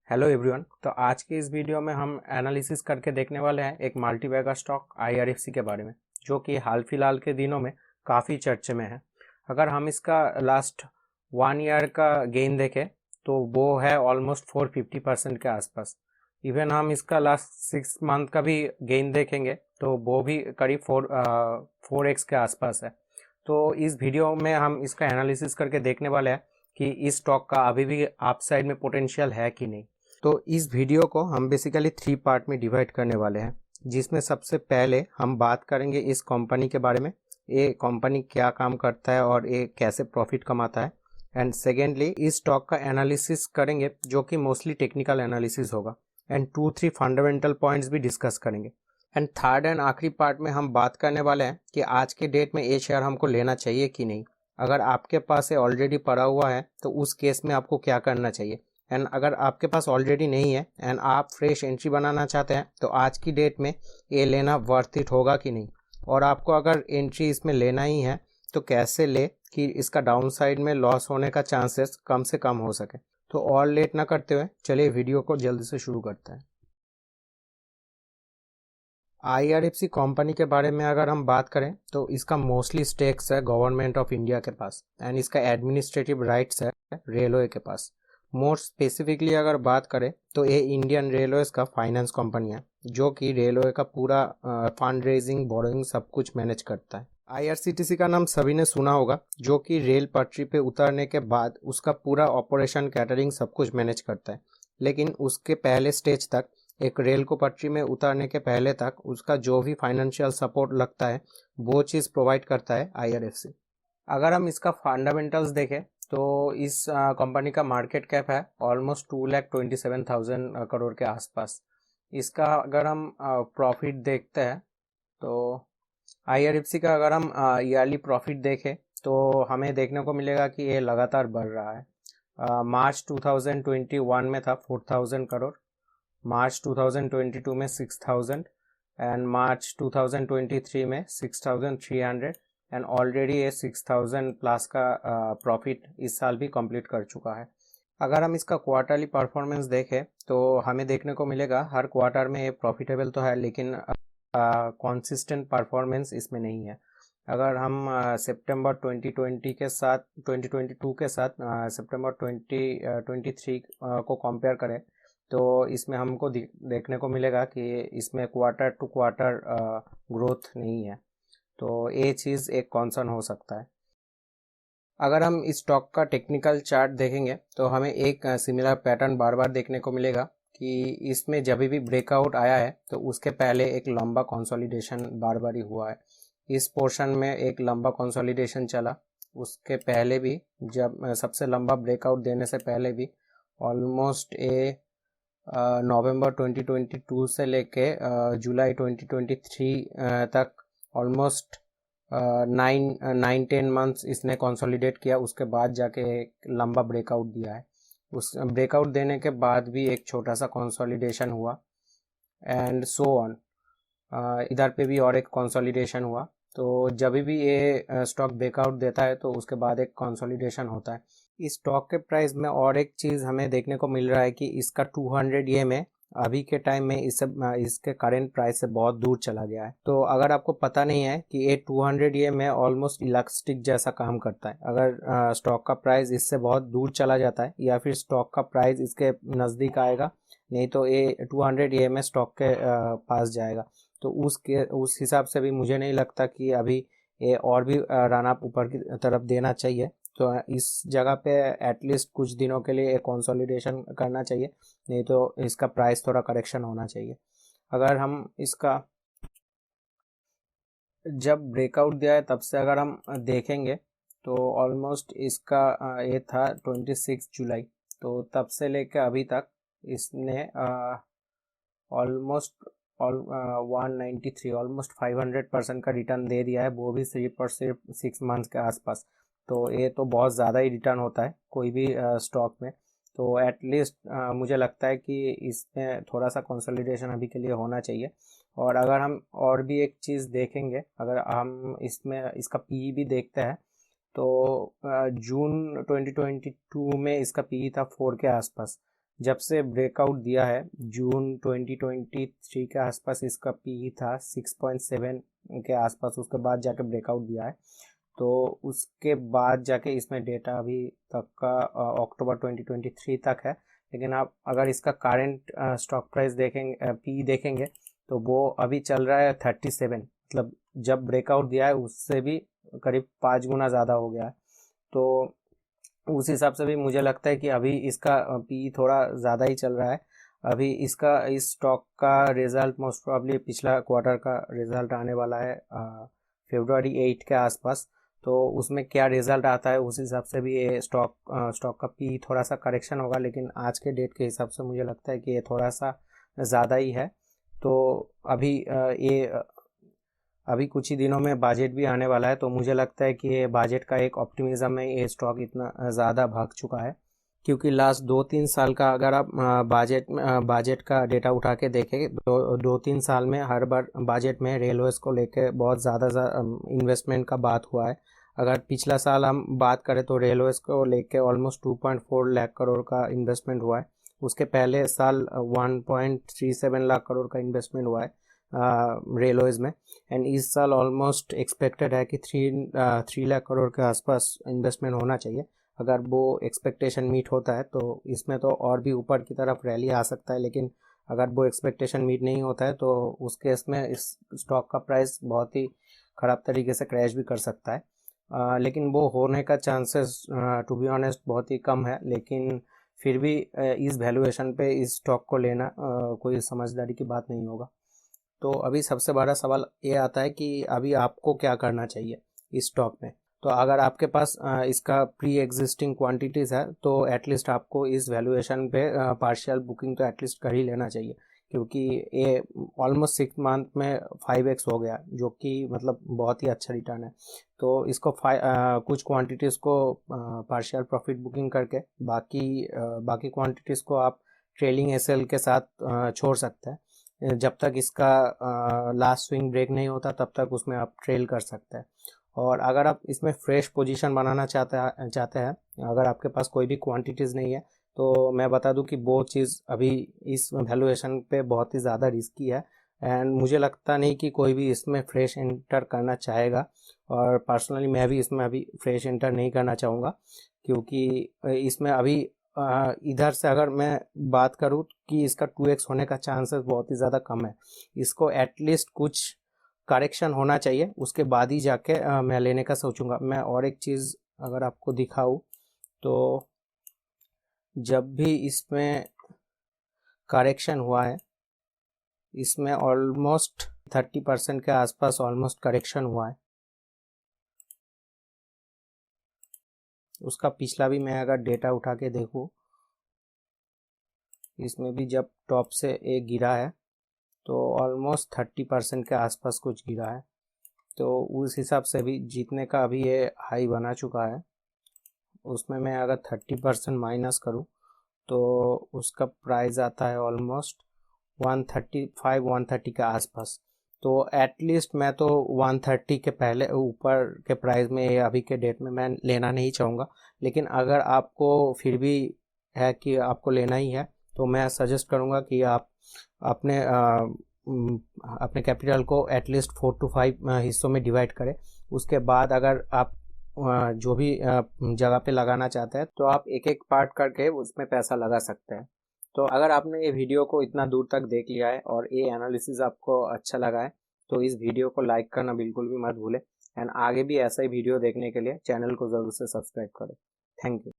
Hello everyone. तो आज के इस वीडियो में हम एनालिसिस करके देखने वाले हैं एक मल्टीबैगर स्टॉक आईआरएफसी के बारे में, जो कि हाल फिलहाल के दिनों में काफ़ी चर्चे में है। अगर हम इसका लास्ट 1 ईयर का गेन देखें तो वो है ऑलमोस्ट 450% के आसपास। इवन हम इसका लास्ट 6 मंथ का भी गेन देखेंगे तो वो भी करीब 4x के आसपास है। तो इस वीडियो में हम इसका एनालिसिस करके देखने वाले हैं कि इस स्टॉक का अभी भी अप साइड में पोटेंशियल है कि नहीं। तो इस वीडियो को हम बेसिकली 3 पार्ट में डिवाइड करने वाले हैं, जिसमें सबसे पहले हम बात करेंगे इस कंपनी के बारे में, ये कंपनी क्या काम करता है और ये कैसे प्रॉफिट कमाता है। एंड सेकेंडली इस स्टॉक का एनालिसिस करेंगे, जो कि मोस्टली टेक्निकल एनालिसिस होगा। एंड 2-3 फंडामेंटल पॉइंट्स भी डिस्कस करेंगे। एंड थर्ड एंड आखिरी पार्ट में हम बात करने वाले हैं कि आज के डेट में ये शेयर हमको लेना चाहिए कि नहीं। अगर आपके पास ये ऑलरेडी पड़ा हुआ है तो उस केस में आपको क्या करना चाहिए। एंड अगर आपके पास ऑलरेडी नहीं है एंड आप फ्रेश एंट्री बनाना चाहते हैं तो आज की डेट में ये लेना वर्थ इट होगा कि नहीं। और आपको अगर एंट्री इसमें लेना ही है तो कैसे ले कि इसका डाउन साइड में लॉस होने का चांसेस कम से कम हो सके। तो और लेट ना करते हुए चलिए वीडियो को जल्दी से शुरू करते हैं। आईआरएफसी कंपनी के बारे में अगर हम बात करें तो इसका मोस्टली स्टेक्स है गवर्नमेंट ऑफ इंडिया के पास एंड इसका एडमिनिस्ट्रेटिव राइट्स है रेलवे के पास। मोर स्पेसिफिकली अगर बात करें तो ये इंडियन रेलवेज का फाइनेंस कंपनी है, जो कि रेलवे का पूरा फंड रेजिंग बोरोइंग सब कुछ मैनेज करता है। आईआरसीटीसी का नाम सभी ने सुना होगा, जो कि रेल पटरी पे उतरने के बाद उसका पूरा ऑपरेशन कैटरिंग सब कुछ मैनेज करता है। लेकिन उसके पहले स्टेज तक, एक रेल को पटरी में उतारने के पहले तक उसका जो भी फाइनेंशियल सपोर्ट लगता है वो चीज़ प्रोवाइड करता है आईआरएफसी। अगर हम इसका फंडामेंटल्स देखें तो इस कंपनी का मार्केट कैप है ऑलमोस्ट 2,27,000 करोड़ के आसपास। इसका अगर हम प्रॉफिट देखते हैं तो आईआरएफसी का अगर हम ईयरली प्रॉफिट देखें तो हमें देखने को मिलेगा कि ये लगातार बढ़ रहा है। मार्च 2021 में था 4,000 करोड़, मार्च 2022 में 6,000 एंड मार्च 2023 में 6,300 एंड ऑलरेडी ये 6,000 प्लस का प्रॉफिट इस साल भी कंप्लीट कर चुका है। अगर हम इसका क्वार्टरली परफॉर्मेंस देखें तो हमें देखने को मिलेगा हर क्वार्टर में ये प्रॉफिटेबल तो है, लेकिन कंसिस्टेंट परफॉर्मेंस इसमें नहीं है। अगर हम सितंबर 2020 के साथ 2022 के साथ सितंबर 2023 को कंपेयर करें तो इसमें हमको देखने को मिलेगा कि इसमें क्वार्टर टू क्वार्टर ग्रोथ नहीं है। तो ये चीज़ एक कॉन्सर्न हो सकता है। अगर हम इस स्टॉक का टेक्निकल चार्ट देखेंगे तो हमें एक सिमिलर पैटर्न बार बार देखने को मिलेगा कि इसमें जब भी ब्रेकआउट आया है तो उसके पहले एक लंबा कंसोलिडेशन बार बार ही हुआ है। इस पोर्शन में एक लंबा कंसोलिडेशन चला, उसके पहले भी जब सबसे लंबा ब्रेकआउट देने से पहले भी ऑलमोस्ट नवंबर 2022 से लेके जुलाई 2023 तक ऑलमोस्ट 9-10 मंथ्स इसने कंसोलिडेट किया। उसके बाद जाके एक लंबा ब्रेकआउट दिया है। उस ब्रेकआउट देने के बाद भी एक छोटा सा कंसोलिडेशन हुआ एंड सो ऑन। इधर पे भी और एक कंसोलिडेशन हुआ। तो जब भी ये स्टॉक ब्रेकआउट देता है तो उसके बाद एक कंसोलिडेशन होता है। इस स्टॉक के प्राइस में और एक चीज़ हमें देखने को मिल रहा है कि इसका 200 EMA अभी के टाइम में इसके करेंट प्राइस से बहुत दूर चला गया है। तो अगर आपको पता नहीं है कि ये 200 EMA ऑलमोस्ट इलास्टिक जैसा काम करता है। अगर स्टॉक का प्राइस इससे बहुत दूर चला जाता है या फिर स्टॉक का प्राइस इसके नज़दीक आएगा, नहीं तो ये 200 EMA स्टॉक के पास जाएगा। तो उस हिसाब से भी मुझे नहीं लगता कि अभी ये और भी रन अप ऊपर की तरफ देना चाहिए। तो इस जगह पे एटलीस्ट कुछ दिनों के लिए एक कंसोलिडेशन करना चाहिए, नहीं तो इसका प्राइस थोड़ा करेक्शन होना चाहिए। अगर हम इसका जब ब्रेकआउट दिया है तब से अगर हम देखेंगे तो ऑलमोस्ट इसका ये था 26 जुलाई, तो तब से लेकर अभी तक इसने ऑलमोस्ट 193 ऑलमोस्ट 500% का रिटर्न दे दिया है, वो भी सिर्फ और सिर्फ 6 मंथ्स के आसपास। तो ये तो बहुत ज़्यादा ही रिटर्न होता है कोई भी स्टॉक में। तो एटलीस्ट मुझे लगता है कि इसमें थोड़ा सा कंसोलिडेशन अभी के लिए होना चाहिए। और अगर हम और भी एक चीज़ देखेंगे, अगर हम इसमें इसका पी भी देखते हैं तो जून 2022 में इसका पी था 4 के आसपास। जब से ब्रेकआउट दिया है जून 2023 के आसपास इसका पी था 6.7 के आसपास, उसके बाद जाके ब्रेकआउट दिया है। तो उसके बाद जाके इसमें डेटा अभी तक का अक्टूबर 2023 तक है। लेकिन आप अगर इसका करंट स्टॉक प्राइस देखेंगे, पी देखेंगे, तो वो अभी चल रहा है 37, मतलब जब ब्रेकआउट दिया है उससे भी करीब 5 गुना ज़्यादा हो गया है। तो उस हिसाब से भी मुझे लगता है कि अभी इसका पी थोड़ा ज़्यादा ही चल रहा है। अभी इसका इस स्टॉक का रिजल्ट मोस्ट प्रॉब्ली पिछला क्वार्टर का रिजल्ट आने वाला है फरवरी 8 के आसपास। तो उसमें क्या रिजल्ट आता है उस हिसाब से भी ये स्टॉक का पी थोड़ा सा करेक्शन होगा, लेकिन आज के डेट के हिसाब से मुझे लगता है कि ये थोड़ा सा ज़्यादा ही है। तो अभी अभी कुछ ही दिनों में बजट भी आने वाला है, तो मुझे लगता है कि ये बजट का एक ऑप्टिमिज्म में ये स्टॉक इतना ज़्यादा भाग चुका है। क्योंकि लास्ट 2-3 साल का अगर आप बजट का डेटा उठा के देखें, 2-3 साल में हर बार बजट में रेलवेज़ को लेके बहुत ज़्यादा इन्वेस्टमेंट का बात हुआ है। अगर पिछला साल हम बात करें तो रेलवेज़ को लेके ऑलमोस्ट 2.4 लाख करोड़ का इन्वेस्टमेंट हुआ है। उसके पहले साल 1.37 लाख करोड़ का इन्वेस्टमेंट हुआ है रेलवेज़ में। एंड इस साल ऑलमोस्ट एक्सपेक्टेड है कि 3 लाख करोड़ के आसपास इन्वेस्टमेंट होना चाहिए। अगर वो एक्सपेक्टेशन मीट होता है तो इसमें तो और भी ऊपर की तरफ रैली आ सकता है, लेकिन अगर वो एक्सपेक्टेशन मीट नहीं होता है तो उस केस में इस स्टॉक का प्राइस बहुत ही ख़राब तरीके से क्रैश भी कर सकता है। लेकिन वो होने का चांसेस टू बी ऑनेस्ट बहुत ही कम है। लेकिन फिर भी इस वैल्यूएशन पे इस स्टॉक को लेना कोई समझदारी की बात नहीं होगा। तो अभी सबसे बड़ा सवाल ये आता है कि अभी आपको क्या करना चाहिए इस स्टॉक में। तो अगर आपके पास इसका प्री एग्जिस्टिंग क्वांटिटीज़ है तो एटलीस्ट आपको इस वैल्यूएशन पे पार्शियल बुकिंग तो एटलीस्ट कर ही लेना चाहिए, क्योंकि ये ऑलमोस्ट 6 मंथ में 5x हो गया, जो कि मतलब बहुत ही अच्छा रिटर्न है। तो इसको कुछ क्वांटिटीज़ को पार्शियल प्रॉफिट बुकिंग करके बाकी क्वांटिटीज़ को आप ट्रेलिंग एसएल के साथ छोड़ सकते हैं। जब तक इसका लास्ट स्विंग ब्रेक नहीं होता तब तक उसमें आप ट्रेल कर सकते हैं। और अगर आप इसमें फ्रेश पोजीशन बनाना चाहते हैं, अगर आपके पास कोई भी क्वांटिटीज़ नहीं है, तो मैं बता दूं कि वो चीज़ अभी इस वैल्यूएशन पे बहुत ही ज़्यादा रिस्की है। एंड मुझे लगता नहीं कि कोई भी इसमें फ्रेश एंटर करना चाहेगा, और पर्सनली मैं भी इसमें अभी फ्रेश एंटर नहीं करना चाहूँगा, क्योंकि इसमें अभी इधर से अगर मैं बात करूँ कि इसका 2x होने का चांसेस बहुत ही ज़्यादा कम है। इसको एटलीस्ट कुछ करेक्शन होना चाहिए, उसके बाद ही जाके मैं लेने का सोचूंगा। मैं और एक चीज़ अगर आपको दिखाऊँ तो जब भी इसमें करेक्शन हुआ है, इसमें ऑलमोस्ट 30% के आसपास ऑलमोस्ट करेक्शन हुआ है। उसका पिछला भी मैं अगर डेटा उठा के देखूँ, इसमें भी जब टॉप से एक गिरा है तो ऑलमोस्ट 30% के आसपास कुछ गिरा है। तो उस हिसाब से भी जीतने का अभी ये हाई बना चुका है। उसमें मैं अगर 30% माइनस करूँ तो उसका प्राइस आता है ऑलमोस्ट 130 के आसपास। तो एटलीस्ट मैं तो 130 के पहले ऊपर के प्राइस में ये अभी के डेट में मैं लेना नहीं चाहूँगा। लेकिन अगर आपको फिर भी है कि आपको लेना ही है, तो मैं सजेस्ट करूँगा कि आप अपने अपने कैपिटल को एटलीस्ट 4 to 5 हिस्सों में डिवाइड करें। उसके बाद अगर आप जो भी जगह पे लगाना चाहते हैं तो आप एक एक पार्ट करके उसमें पैसा लगा सकते हैं। तो अगर आपने ये वीडियो को इतना दूर तक देख लिया है और ये एनालिसिस आपको अच्छा लगा है, तो इस वीडियो को लाइक करना बिल्कुल भी मत भूलें। एंड आगे भी ऐसा ही वीडियो देखने के लिए चैनल को ज़रूर से सब्सक्राइब करें। Thank you.